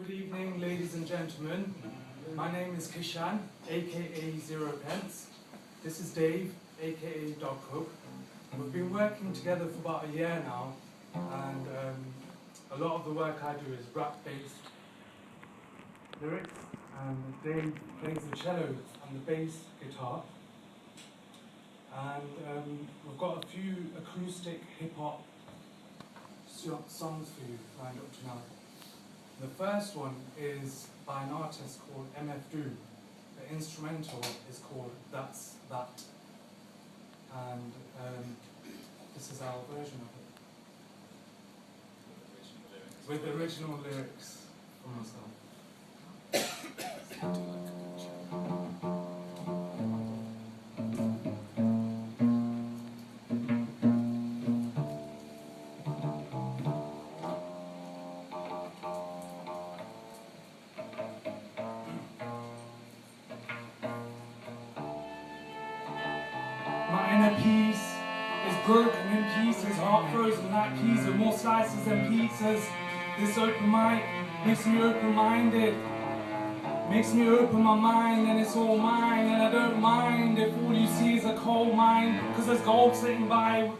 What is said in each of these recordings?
Good evening, ladies and gentlemen. My name is Kishan, aka Zeropence. This is Dave, aka DogCub. We've been working together for about a year now, and a lot of the work I do is rap-based lyrics, and Dave plays the cello and the bass guitar. And we've got a few acoustic hip-hop songs for you lined up tonight. The first one is by an artist called MF Doom. The instrumental is called That's That. And this is our version of it. With the original lyrics from myself. My inner peace is broken in pieces, heart frozen like peas with more slices than pizzas. This open mic makes me open-minded, makes me open my mind, and it's all mine, and I don't mind if all you see is a coal mine, cause there's gold sitting by,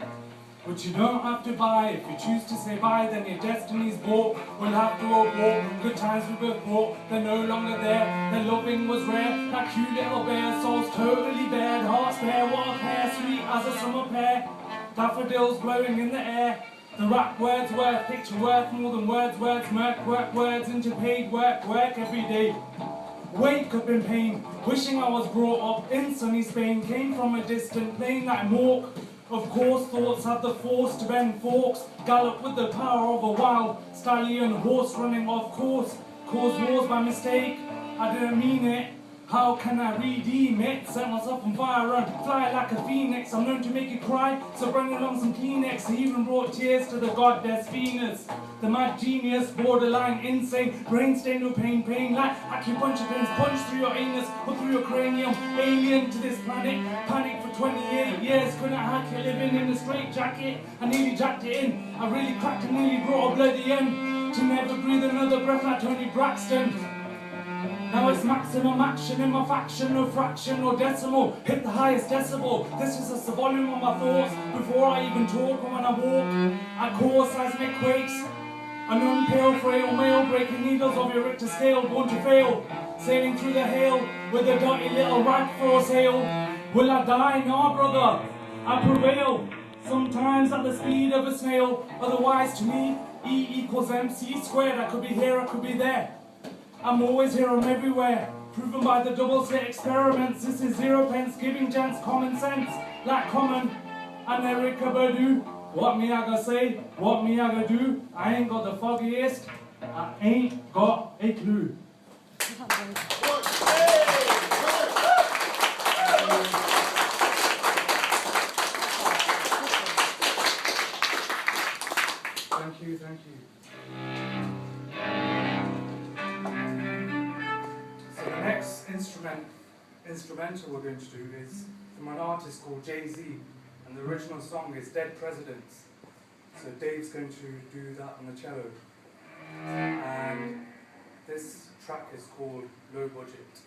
which you don't have to buy. If you choose to say bye, then your destiny's bought. We'll have to abort, good times we both brought, they're no longer there. Their loving was rare, like cute little bears, souls totally bared, hearts bare, what a pair, sweet as a summer pear. Daffodils blowing in the air. The rap words worth, picture worth more than words, words murk, work words into paid work, work every day. Wake up in pain, wishing I was brought up in sunny Spain. Came from a distant plain like Mork. Of course, thoughts have the force to bend forks. Gallop with the power of a wild stallion, horse running off course. Cause wars by mistake, I didn't mean it. How can I redeem it? Set myself on fire and fly like a phoenix. I'm known to make you cry, so bring along some Kleenex. He even brought tears to the goddess Venus. The mad genius, borderline insane, brain stained with pain like acupuncture pins punch through your anus or through your cranium. Alien to this planet, panic for 28 years. Couldn't hack it, living in a straight jacket. I nearly jacked it in. I really cracked and nearly brought a bloody end. To never breathe another breath like Tony Braxton. Now it's maximum action in my faction, no fraction or decimal. Hit the highest decibel. This is just the volume of my thoughts before I even talk or when I walk. I cause seismic quakes. An unpale, frail male breaking needles of your Richter scale, born to fail. Sailing through the hail with a dirty little rag for a sail. Will I die? Nah, brother. I prevail. Sometimes at the speed of a snail. Otherwise, to me, E equals MC squared. I could be here, I could be there. I'm always here, I'm everywhere. Proven by the double slit experiments. This is Zeropence giving gents common sense. Like Common and Erica Badu. What me I gonna say? What me I gonna do? I ain't got the foggiest. I ain't got a clue. Thank you, thank you. So the next instrumental we're going to do is from an artist called Jay-Z, and the original song is Dead Presidents. So Dave's going to do that on the cello. And this track is called Low Budget.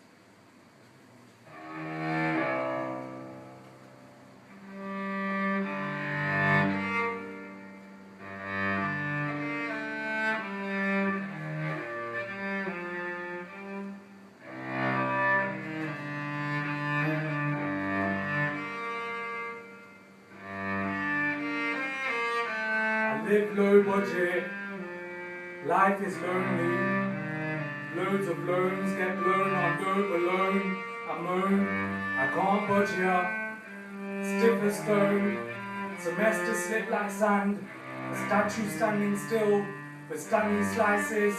Live low budget, life is lonely, loads of loans get blown on dope alone. I moan, I can't budge ya, stiff as stone, semester slip like sand, a statue standing still with Stanley slices,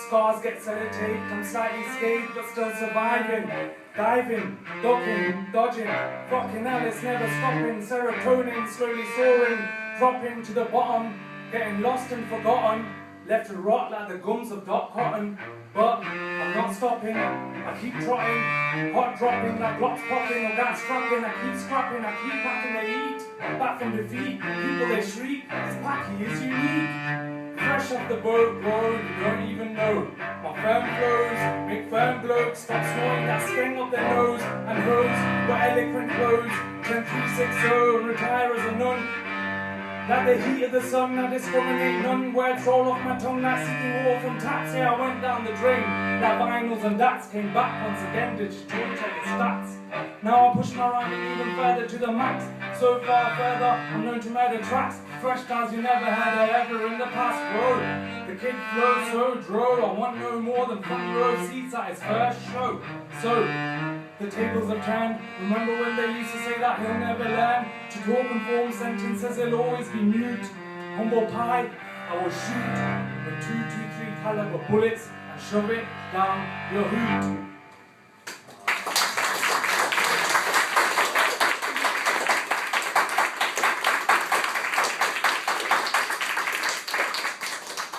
scars get sellotaped, I'm slightly scathed but still surviving, diving, ducking, dodging, fucking hell it's never stopping, serotonin slowly soaring, dropping to the bottom, getting lost and forgotten, left to rot like the gums of Doc Cotton. But I'm not stopping, I keep trotting, hot dropping like blocks popping or gas scrapping. I keep scrapping, I keep packing the heat, back from defeat, people they shriek, this packy is unique. fresh off the boat, bro, you don't even know. My firm flows, make firm blokes stop snorting that sting up their nose, and hose got eloquent clothes, 10360 and retire as a nun. Like the heat of the sun, I discriminate none. Words roll off my tongue like seeking war from taps. Yeah, I went down the drain. Like vinyls and dats came back once again. Did you check the stats? Now I'm pushing around it even further to the max. So far further, I'm known to murder tracks. Fresh styles you never had ever in the past, bro. The kid flows so droll. I want no more than front row seats at his first show. So the tables have turned. Remember when they used to say that he'll never learn to talk and form sentences, he'll always be mute. Humble pie, I will shoot with 223 caliber bullets and shove it down your hoot.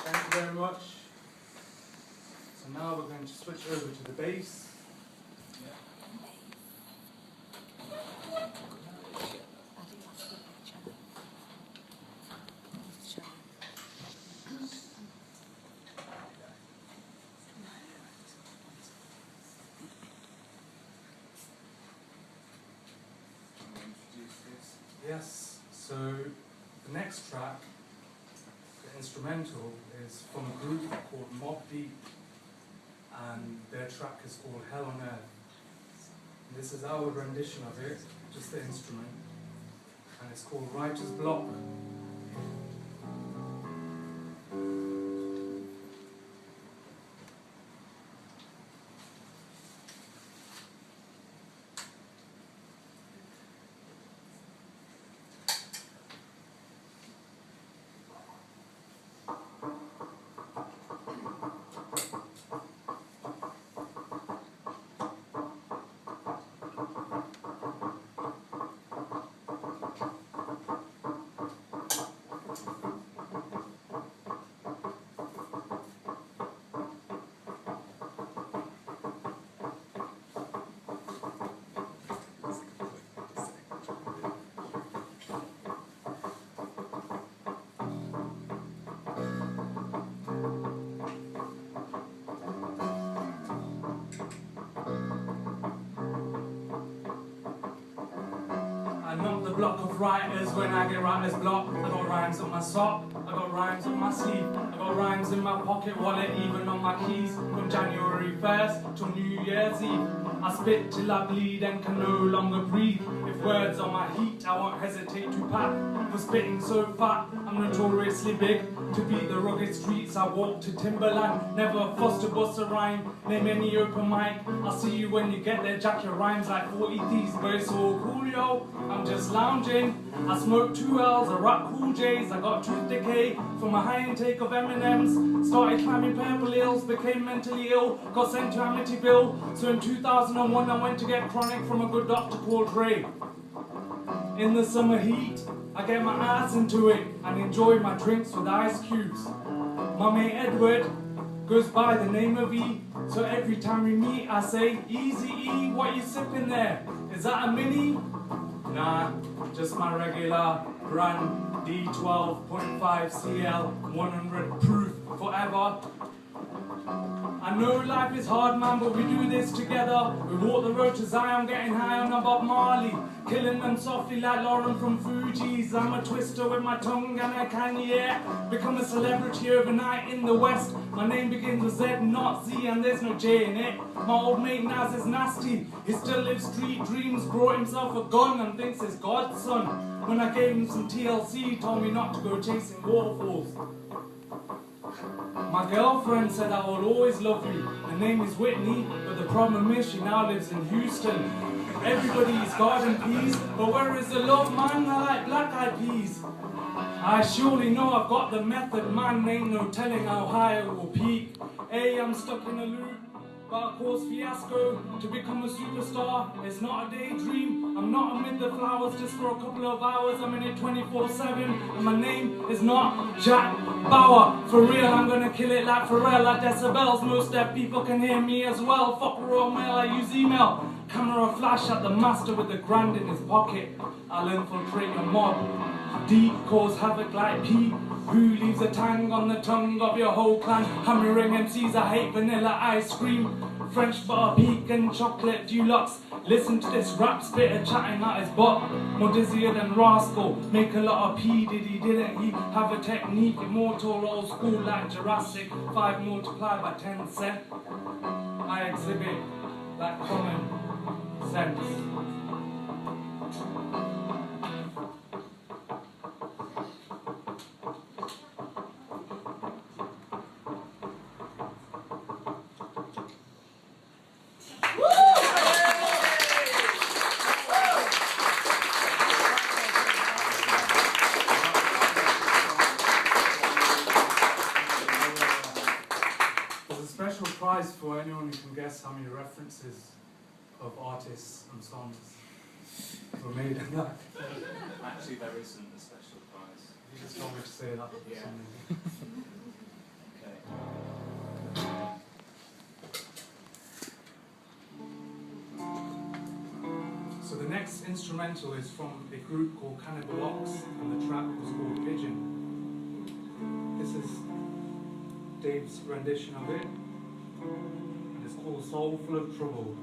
Thank you very much. So now we're going to switch over to the bass. Yes, so the next track, the instrumental, is from a group called Mobb Deep, and their track is called Hell on Earth. And this is our rendition of it, just the instrument, and it's called Writer's Block. Not the block of writers when I get writer's block. I got rhymes on my sock, I got rhymes on my sleeve, I got rhymes in my pocket wallet, even on my keys. From January 1st till New Year's Eve, I spit till I bleed and can no longer breathe. If words are my heat, I won't hesitate to pack. For spitting so fat, I'm notoriously big. To beat the rugged streets, I walk to Timberland. Never fuss to bust a rhyme, name any open mic. I'll see you when you get there, jack your rhymes like 40 thieves. But it's all cool, yo, I'm just lounging. I smoke 2 L's, I rock Cool J's. I got tooth decay from a high intake of M&M's. Started climbing purple hills, became mentally ill, got sent to Amityville. So in 2001 I went to get chronic from a good doctor called Ray. In the summer heat, I get my ass into it and enjoy my drinks with ice cubes. My mate Edward goes by the name of E, so every time we meet I say, Easy E, what you sipping there? Is that a mini? Nah, just my regular brand D12.5 CL 100 proof forever. I know life is hard, man, but we do this together. We walk the road to Zion, getting high on a Bob Marley, killing them softly like Lauren from Fugees. I'm a twister with my tongue and I can, yeah, become a celebrity overnight in the West. My name begins with Z, not Z, and there's no J in it. My old mate Naz is nasty. He still lives street dreams, brought himself a gun and thinks it's God's son. When I gave him some TLC, he told me not to go chasing waterfalls. My girlfriend said I will always love you. Her name is Whitney, but the problem is she now lives in Houston. Everybody is garden peas, but where is the love, man? I like black-eyed peas. I surely know I've got the method, man. Ain't no telling how high it will peak. Hey, I'm stuck in a loop, but of course fiasco. To become a superstar, it's not a daydream. I'm not amid the flowers just for a couple of hours. I'm in it 24/7, and my name is not Jack Bauer. For real, I'm gonna kill it like Pharrell at decibels. Most deaf people can hear me as well. Fuck Royal Mail, I use email. Camera flash at the master with the grand in his pocket. I'll infiltrate your mob. D cause havoc like P, who leaves a tang on the tongue of your whole clan. Hammering MCs, I hate vanilla ice cream, French butter, pecan, chocolate deluxe. Listen to this rap spitter chatting at his butt, more dizzier than Rascal. Make a lot of P, didn't he have a technique? Immortal, old school like Jurassic. 5 multiplied by 10 cent. I exhibit that common sense. Special prize for anyone who can guess how many references of artists and songs were made in that. Actually, there isn't a special prize. You just want me to say that. Yeah. Okay. So the next instrumental is from a group called Cannibal Ox, and the track was called Pigeon. This is Dave's rendition of it. And it's called Soul Full of Trouble.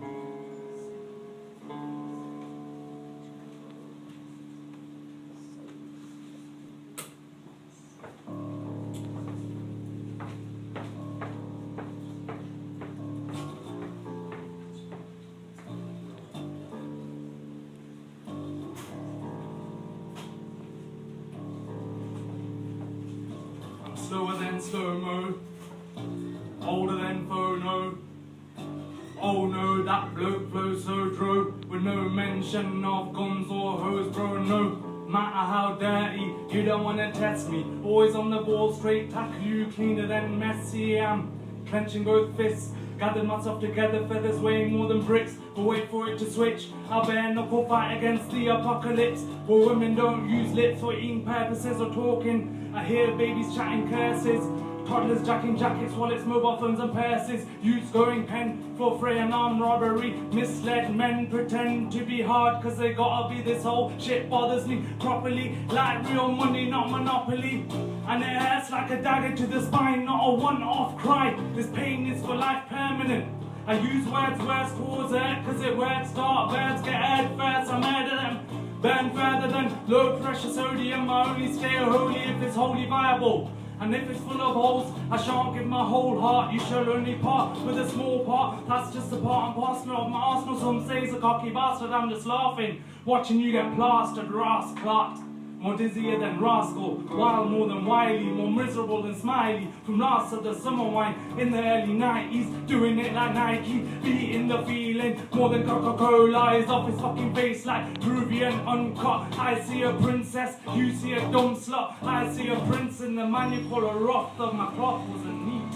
I'm slower than slow-mo, older than phono. Oh no, that bloke flows so dro, with no mention of guns or hoes, bro. No matter how dirty, you don't wanna test me. Always on the ball, straight tackle you, cleaner than messy. I'm clenching both fists, gathered myself together, feathers weighing more than bricks. But wait for it to switch, I'll bare knuckle fight against the apocalypse. But women don't use lips for eating purposes or talking. I hear babies chatting curses, toddlers jacking jackets, wallets, mobile phones and purses. Youths going pen for fray and armed robbery. Misled men pretend to be hard cause they gotta be. This whole shit bothers me properly, like real money, not monopoly. And it hurts like a dagger to the spine, not a one-off cry. This pain is for life permanent. I use words cause hurt cause it works. Dark birds get heard first, I murder them. Burn further than low pressure sodium. I only stay holy if it's wholly viable. And if it's full of holes, I shan't give my whole heart. You shall only part with a small part. That's just a part and parcel of my arsenal. Some say it's a cocky bastard, I'm just laughing, watching you get plastered, ras clot. More dizzier than Rascal, wild more than wily, more miserable than Smiley. From last of the summer wine in the early 90s, doing it like Nike, beating the feeling more than Coca-Cola is off his fucking face like Peruvian uncut. I see a princess, you see a dumb slut. I see a prince in the man you call a rough. Though my cloth wasn't neat,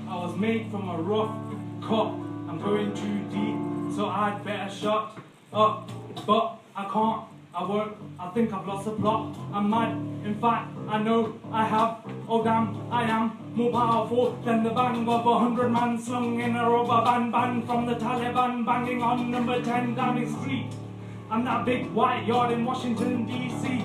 I was made from a rough cut. I'm going too deep, so I'd better shut up, but I can't. I won't, I think I've lost the plot. I'm mad, in fact, I know I have. Oh damn, I am more powerful than the bang of 100 men slung in a rubber band from the Taliban banging on number 10 Downing Street. I'm that big white yard in Washington DC.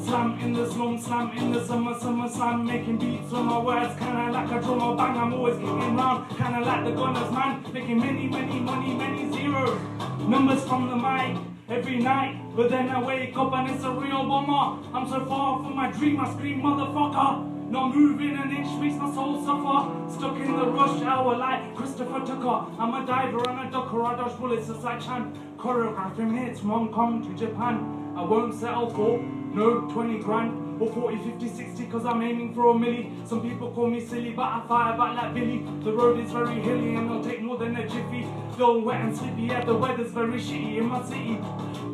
Slam in the slum, slam in the summer slam, making beats on my words, kinda like a drummer bang. I'm always kicking round, kinda like the Gunners man, making many zeros. Numbers from the mic every night, but then I wake up and it's a real bummer. I'm so far from my dream, I scream motherfucker. Not moving an inch makes my soul suffer. Stuck in the rush hour like Christopher Tucker. I'm a diver and a ducker, I dodge bullets just like Chan. Choreographing hits from Hong Kong to Japan. I won't settle for no 20 grand or 40, 50, 60 cause I'm aiming for a milli. Some people call me silly but I fire back like Billy. The road is very hilly and it'll take more than a jiffy. Still wet and slippy, yeah, the weather's very shitty in my city.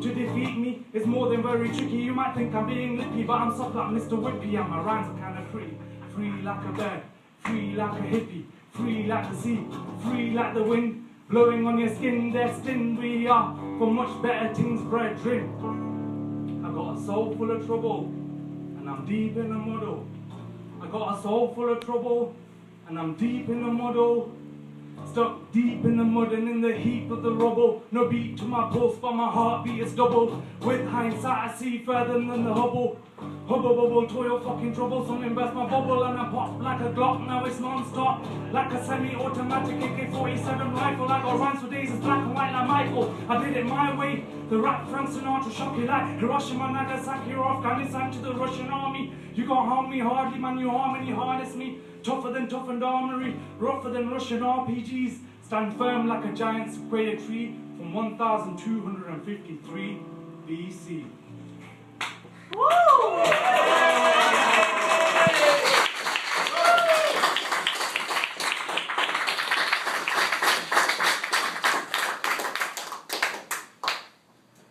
To defeat me is more than very tricky. You might think I'm being lippy, but I'm soft like Mr. Whippy. And my rhymes are kinda free. Free like a bird, free like a hippie, free like the sea, free like the wind, blowing on your skin, destined we are for much better things, brethren. I got a soul full of trouble, and I'm deep in the muddle. I got a soul full of trouble, and I'm deep in the muddle. Stuck deep in the mud and in the heap of the rubble. No beat to my pulse, but my heartbeat is double. With hindsight, I see further than the Hubble. Hubble bubble, toil fucking trouble. Something burst my bubble and I pop like a Glock. Now it's non-stop, like a semi-automatic AK-47 rifle. I got runs for days, it's black and white like Michael. I did it my way. The rap Frank Sinatra shock you like Hiroshima, Nagasaki, or Afghanistan to the Russian army. You can't harm me hardly, man. You harmony harness me. Tougher than toughened armory, rougher than Russian RPGs. Stand firm like a giant sequoia tree from 1253 BC. Woo!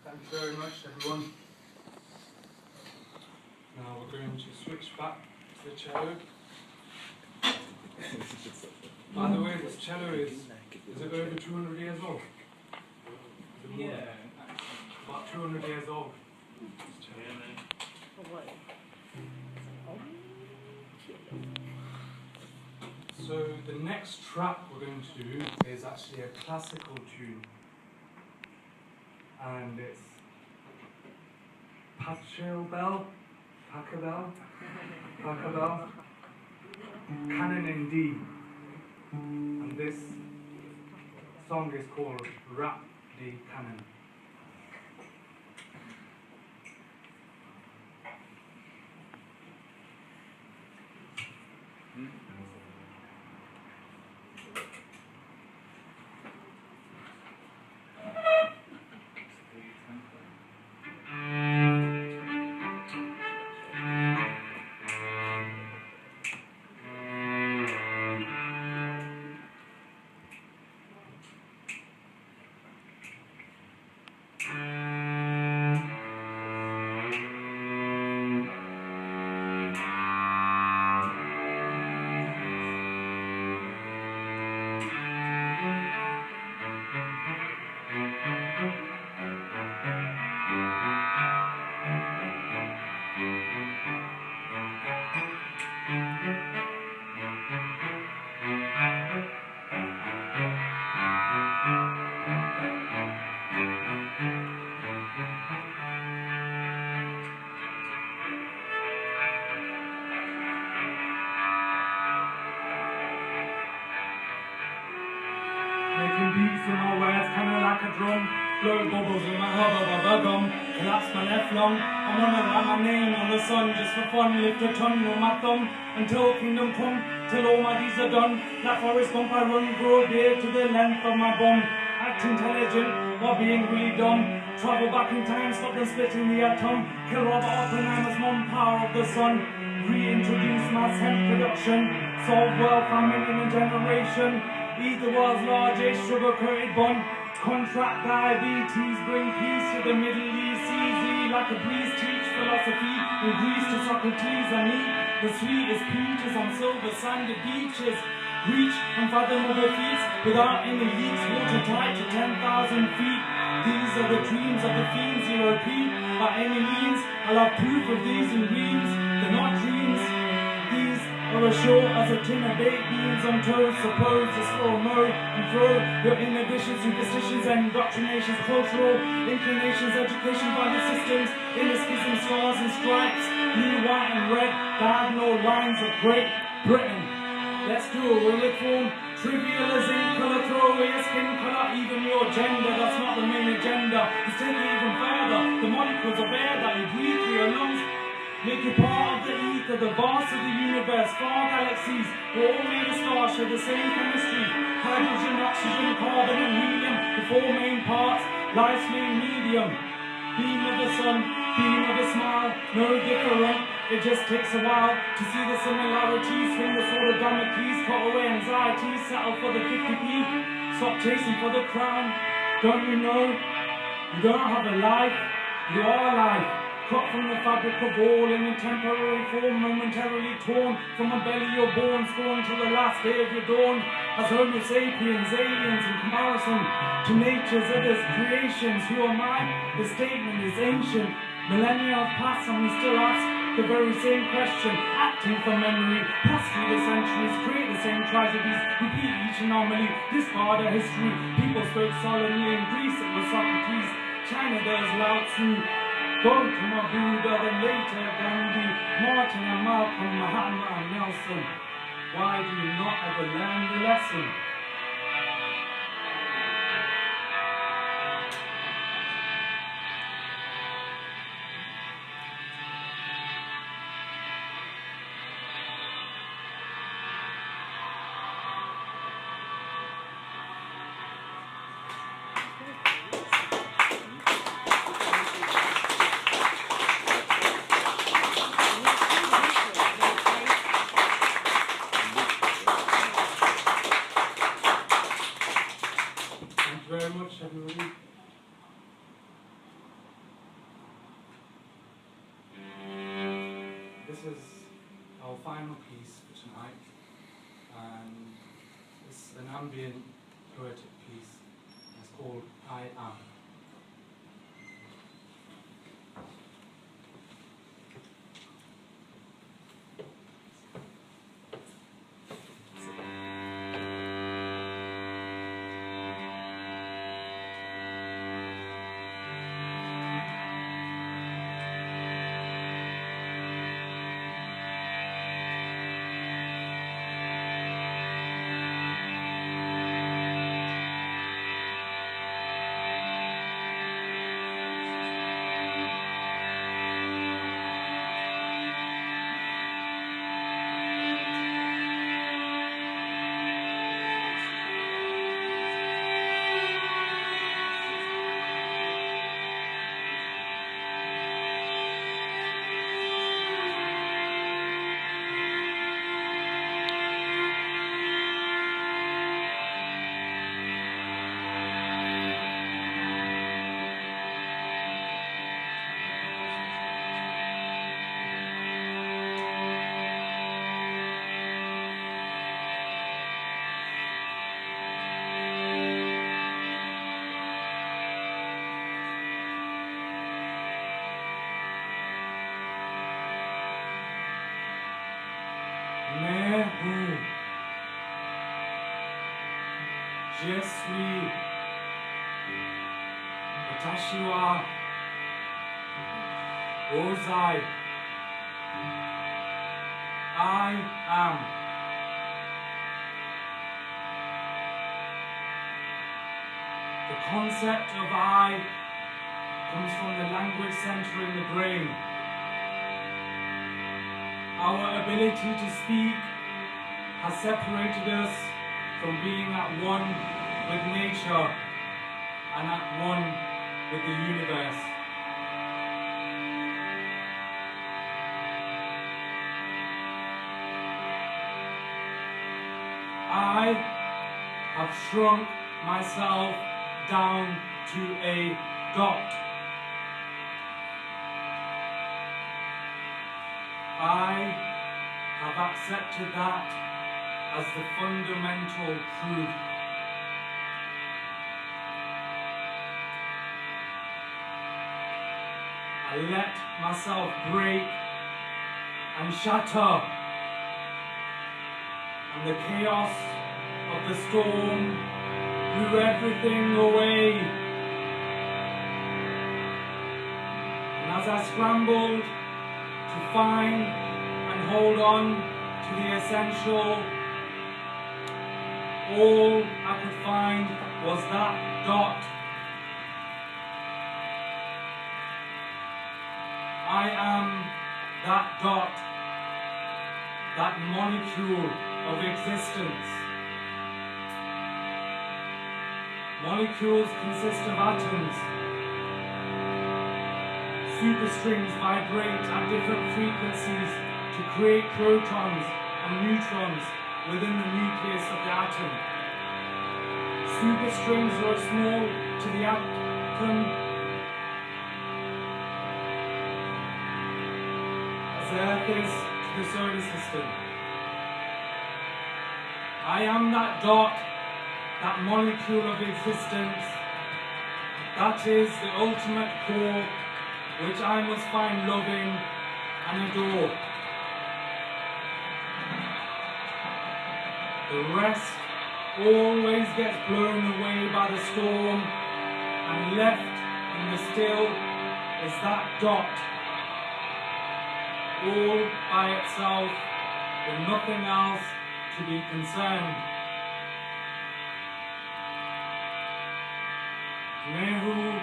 Thank you very much, everyone. Now we're going to switch back to the cello. By the way, this cello is it over 200 years old? Yeah, about 200 years old. So the next track we're going to do is actually a classical tune, and it's Pachelbel, Canon in D, and this song is called Rap D Canon. Making beats in my words, kinda like a drum. Blow bubbles in my hubba gum. Collapse my left lung. I wanna write my name on the sun just for fun. Lift a tongue with my thumb until kingdom come. Till all my deeds are done. Like Forrest Gump, I run, grow a beard to the length of my bum. Act intelligent while being really dumb. Travel back in time, stop them splitting the atom. Kill Robert Oppenheimer's mum, power of the sun. Reintroduce mass hemp production. Solve world famine in a generation. Eat the world's largest sugar-coated bun. Contract diabetes, bring peace to the Middle East. Easy like a breeze, teach philosophy. In Greece to Socrates and eat the sweetest peaches on silver sanded beaches. Reach unfathomable feats without any leaks. Watertight to 10,000 feet. These are the dreams of the fiends, 0P. By any means, I'll have proof of these in dreams. They're not dreams. These are as short as a tin of baked beans on toast. Suppose to slow mo and throw your inhibitions, superstitions, and indoctrinations, cultural inclinations, education, value systems, inner schism, stars and stripes, blue, white, and red, diagonal lines of Great Britain. Let's do a relic form. Trivial as in colour, throw away your skin colour, even your gender. That's not the main agenda. Let's take it even further. The molecules of air that you breathe through your lungs make you part of the ether, the vast of the universe, far galaxies. We're all made of stars, share the same chemistry. Hydrogen, oxygen, carbon, and helium. The four main parts, life's main medium. Beam of the sun, beam of a smile, no different. It just takes a while to see the similarities. Swing the sword of Damocles, cut away anxiety, settle for the 50p. Stop chasing for the crown. Don't you know? You don't have a life, you are life. Cut from the fabric of all in a temporary form, momentarily torn. From a belly you're born, scorned till the last day of your dawn. As Homo sapiens, aliens in comparison to nature's others creations. Who am I? The statement is ancient. Millennia have passed and we still ask, The very same question, acting from memory, pass through the centuries, create the same tragedies, repeat each anomaly, discard our history. People spoke solemnly in Greece, it was Socrates. China, there was Lao Tzu. Gautama Buddha, then later Gandhi, Martin and Malcolm, Mahatma and Nelson. Why do you not ever learn the lesson? Very much, everybody. This is our final piece for tonight, and it's an ambient poetic piece. It's called I Am. मैं हूँ, je suis, watashi wa ozai, I am. The concept of I comes from the language center in the brain. Our ability to speak has separated us from being at one with nature and at one with the universe. I have shrunk myself down to a dot. I have accepted that as the fundamental truth. I let myself break and shatter, and the chaos of the storm blew everything away. And as I scrambled to find and hold on to the essential, all I could find was that dot. I am that dot, that molecule of existence. Molecules consist of atoms. Superstrings vibrate at different frequencies to create protons and neutrons within the nucleus of the atom. Superstrings are as small to the atom as Earth is to the solar system. I am that dot, that molecule of existence. That is the ultimate core which I must find loving and adore. The rest always gets blown away by the storm, and left in the still is that dot, all by itself, with nothing else to be concerned. मैं हूँ,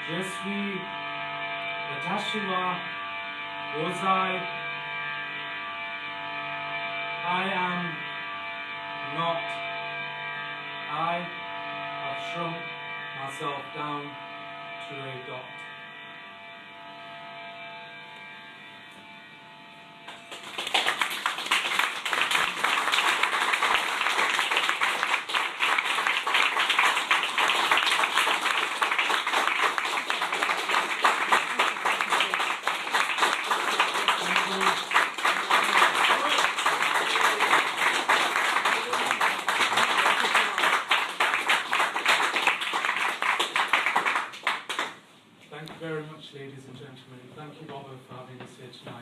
je suis, Watashiwa, Ozai, I am not. I have shrunk myself down to a dot. Thank you very much, ladies and gentlemen. Thank you, Robert, for having us here tonight.